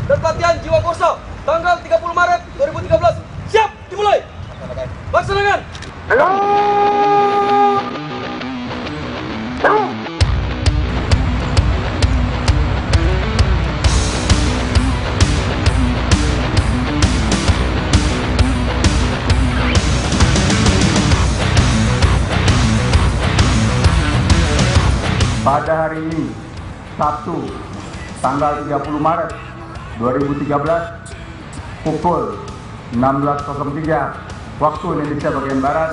dan pelatihan Jiwa Korsa tanggal 30 Maret 2013. Siap, dimulai. Laksanakan. Pada hari ini, Sabtu, tanggal 30 Maret 2013, pukul 16.03 waktu Indonesia bagian Barat,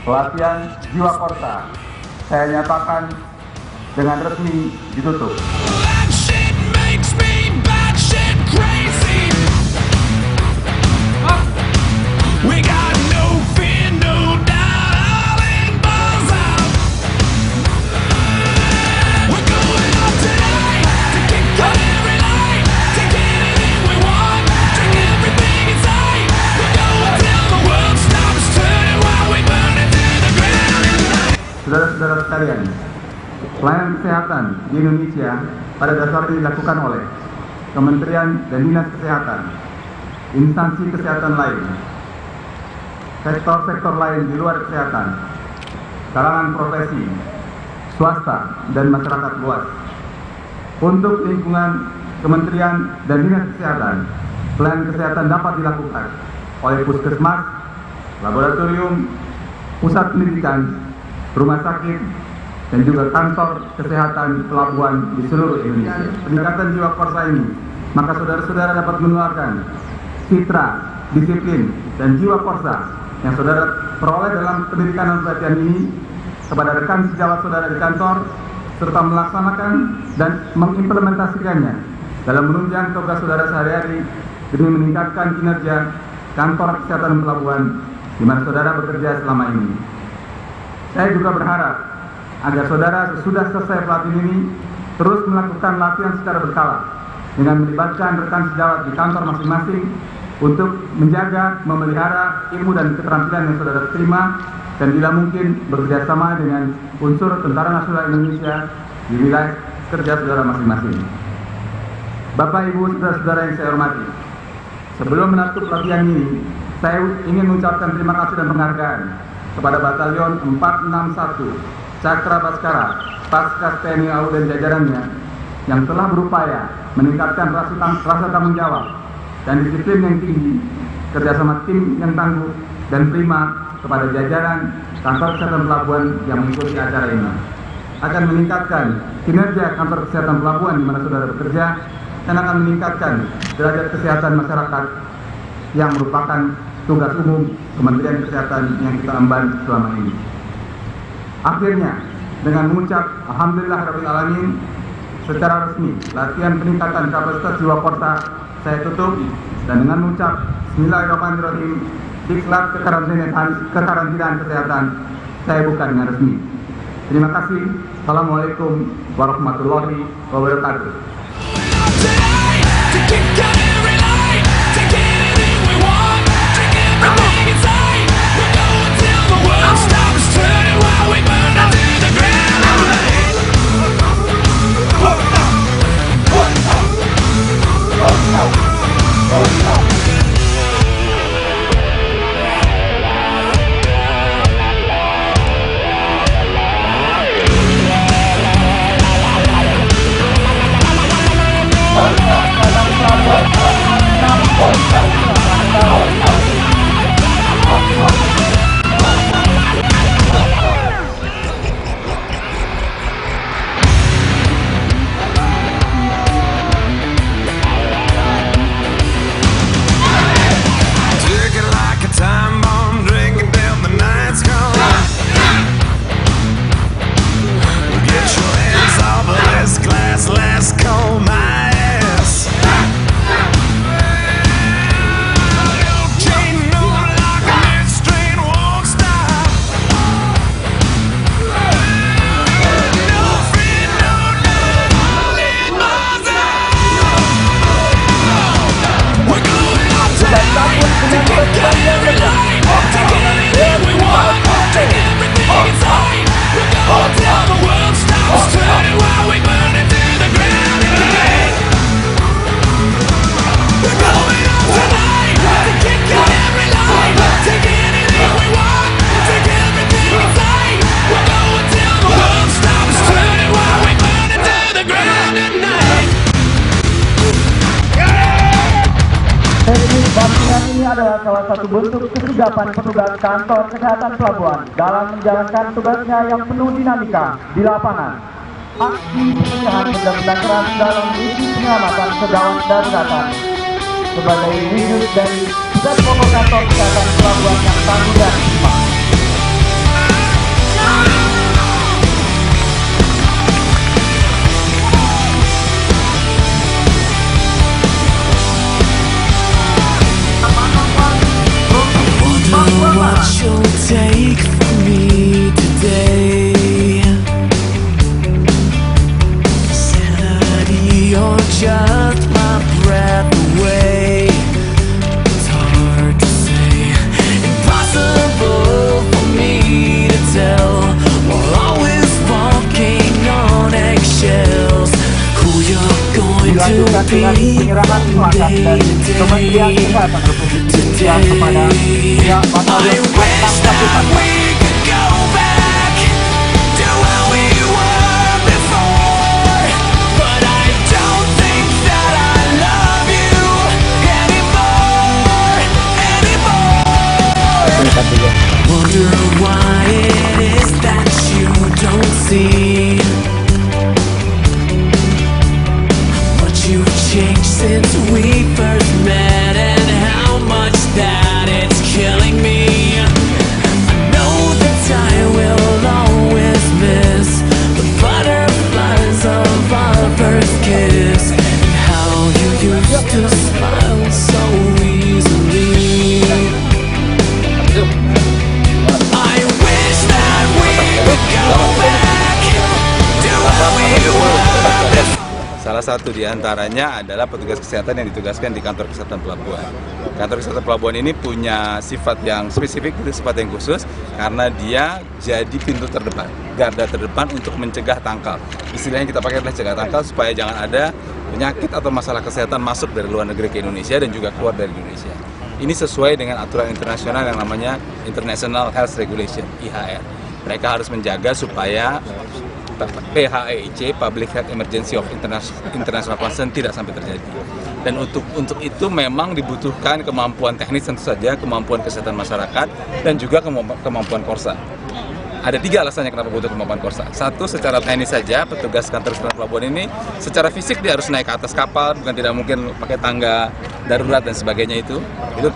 pelatihan Jiwa Korsa saya nyatakan dengan resmi ditutup. Saudara-saudara sekalian, pelayanan kesehatan di Indonesia pada dasarnya dilakukan oleh Kementerian dan Dinas Kesehatan, instansi kesehatan lain, sektor-sektor lain di luar kesehatan, kalangan profesi, swasta, dan masyarakat luas. Untuk lingkungan Kementerian dan Dinas Kesehatan, pelayanan kesehatan dapat dilakukan oleh puskesmas, laboratorium, pusat pendidikan, rumah sakit, dan juga kantor kesehatan pelabuhan di seluruh Indonesia. Peningkatan Jiwa Korsa ini, maka saudara-saudara dapat menularkan citra, disiplin, dan jiwa Korsa yang saudara peroleh dalam pendidikan dan pelatihan ini kepada rekan sejawat saudara di kantor, serta melaksanakan dan mengimplementasikannya dalam menunjang tugas saudara sehari-hari demi meningkatkan kinerja kantor kesehatan pelabuhan di mana saudara bekerja selama ini. Saya juga berharap agar saudara sesudah selesai pelatihan ini terus melakukan latihan secara berkala dengan melibatkan rekan sejawat di kantor masing-masing untuk menjaga, memelihara ilmu dan keterampilan yang saudara terima dan bila mungkin bekerjasama dengan unsur Tentara Nasional Indonesia di wilayah kerja saudara masing-masing. Bapak, Ibu, saudara-saudara yang saya hormati, sebelum menutup pelatihan ini, saya ingin mengucapkan terima kasih dan penghargaan kepada Batalion 461 Cakra Baskara, Paskas TNI AU dan jajarannya yang telah berupaya meningkatkan rasa tanggung jawab dan disiplin yang tinggi, kerjasama tim yang tangguh dan prima kepada jajaran kantor kesehatan pelabuhan yang mengikuti acara ini. Akan meningkatkan kinerja kantor kesehatan pelabuhan di mana saudara bekerja dan akan meningkatkan derajat kesehatan masyarakat yang merupakan tugas umum Kementerian Kesehatan yang kita emban selama ini. Akhirnya, dengan mengucap Alhamdulillah Rabbil Alamin, secara resmi latihan peningkatan kapasitas Jiwa Korsa saya tutup dan dengan mengucap Bismillahirrahmanirrahim, diklat kekarantinaan kesehatan saya buka dengan resmi. Terima kasih. Assalamualaikum warahmatullahi wabarakatuh. salah satu bentuk kesigapan petugas kantor kesehatan pelabuhan dalam menjalankan tugasnya yang penuh dinamika di lapangan. Aksi pemecahan benda-benda keras dalam misi penyelamatan segawat daruratan sebagai wujud dari pusat pokok kantor kesehatan pelabuhan yang tangguh dan cepat. What you'll take from me today, sanity or just my breath away. It's hard to say, impossible for me to tell, while always walking on eggshells, who you're going to be from day to day. Kepada pihak I wish that we could go back to how we were before, but I don't think that I love you anymore. Wonder why it is that you don't see how much you've changed since we first met, and how much that it's killing me. I know that I will always miss the butterflies of our first kiss, and how you used to smile so easily. I wish that we could go back to how we were before. Salah satu di antaranya adalah petugas kesehatan yang ditugaskan di kantor kesehatan pelabuhan. Kantor kesehatan pelabuhan ini punya sifat yang spesifik, itu sifat yang khusus, karena dia jadi pintu terdepan, garda terdepan untuk mencegah tangkal. Istilahnya kita pakai adalah cegah tangkal supaya jangan ada penyakit atau masalah kesehatan masuk dari luar negeri ke Indonesia dan juga keluar dari Indonesia. Ini sesuai dengan aturan internasional yang namanya International Health Regulation, IHR. Mereka harus menjaga supaya PHEIC, Public Health Emergency of International Concern, tidak sampai terjadi. Dan untuk itu memang dibutuhkan kemampuan teknis, tentu saja kemampuan kesehatan masyarakat dan juga kemampuan korsa. Ada 3 alasannya kenapa butuh kemampuan korsa. Satu, secara teknis saja, petugas kantor kesehatan pelabuhan ini secara fisik dia harus naik ke atas kapal, bukan tidak mungkin pakai tangga darurat dan sebagainya itu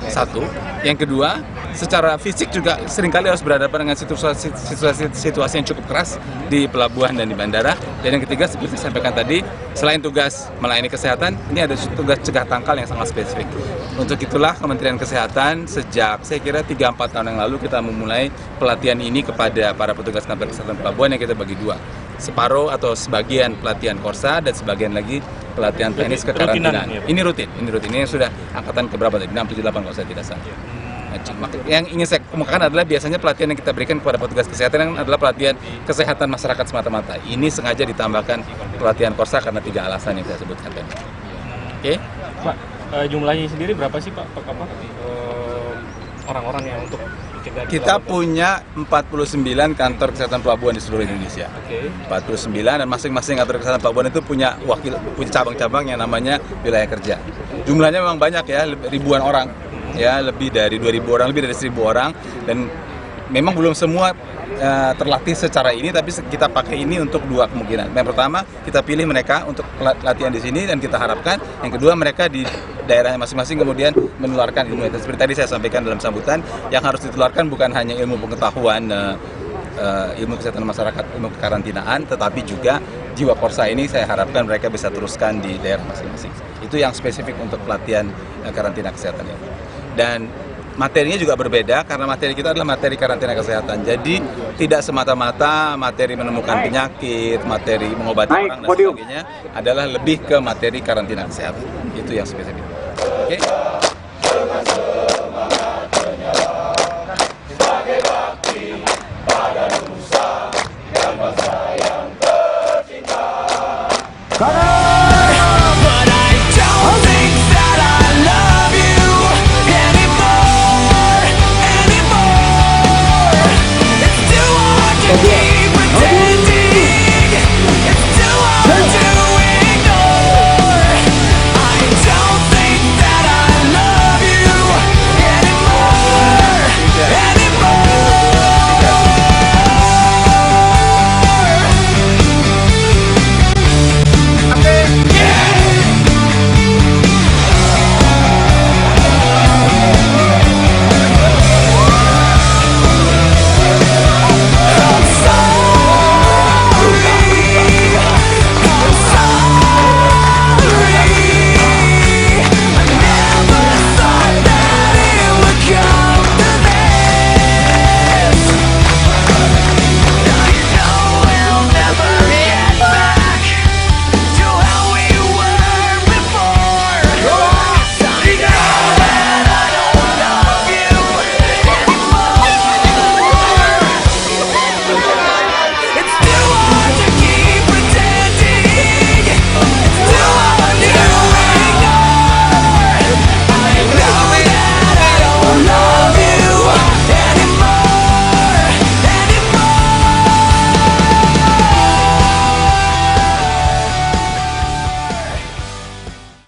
satu. Yang kedua, secara fisik juga seringkali harus berhadapan dengan situasi yang cukup keras di pelabuhan dan di bandara. Dan yang ketiga, seperti saya sampaikan tadi, selain tugas melayani kesehatan, ini ada tugas cegah tangkal yang sangat spesifik. Untuk itulah Kementerian Kesehatan sejak saya kira 3-4 tahun yang lalu kita memulai pelatihan ini kepada para petugas kantor kesehatan pelabuhan yang kita bagi 2. Separuh atau sebagian pelatihan korsa dan sebagian lagi pelatihan teknis kekarantinaan. Ini rutin. Ini sudah angkatan keberapa tadi? 678 kalau saya tidak salah. Yang ingin saya kemukakan adalah biasanya pelatihan yang kita berikan kepada petugas kesehatan adalah pelatihan kesehatan masyarakat semata-mata. Ini sengaja ditambahkan pelatihan korsa karena 3 alasan yang saya sebutkan tadi. Oke? Pak, jumlahnya sendiri berapa sih Pak? Orang-orang yang untuk kita punya 49 kantor kesehatan pelabuhan di seluruh Indonesia. 49, dan masing-masing kantor kesehatan pelabuhan itu punya cabang-cabang yang namanya wilayah kerja. Jumlahnya memang banyak ya, ribuan orang. Ya, lebih dari 2.000 orang, lebih dari 1.000 orang, dan memang belum semua terlatih secara ini, tapi kita pakai ini untuk 2 kemungkinan. Yang pertama, kita pilih mereka untuk latihan di sini dan kita harapkan yang kedua mereka di daerahnya masing-masing kemudian menularkan ilmu. Seperti tadi saya sampaikan dalam sambutan, yang harus ditularkan bukan hanya ilmu pengetahuan, ilmu kesehatan masyarakat, ilmu kekarantinaan, tetapi juga jiwa korsa ini saya harapkan mereka bisa teruskan di daerah masing-masing. Itu yang spesifik untuk pelatihan karantina kesehatan ini. Dan materinya juga berbeda karena materi kita adalah materi karantina kesehatan. Jadi tidak semata-mata materi menemukan penyakit, materi mengobati orang dan sebagainya, adalah lebih ke materi karantina kesehatan. Itu yang spesifik. Oke.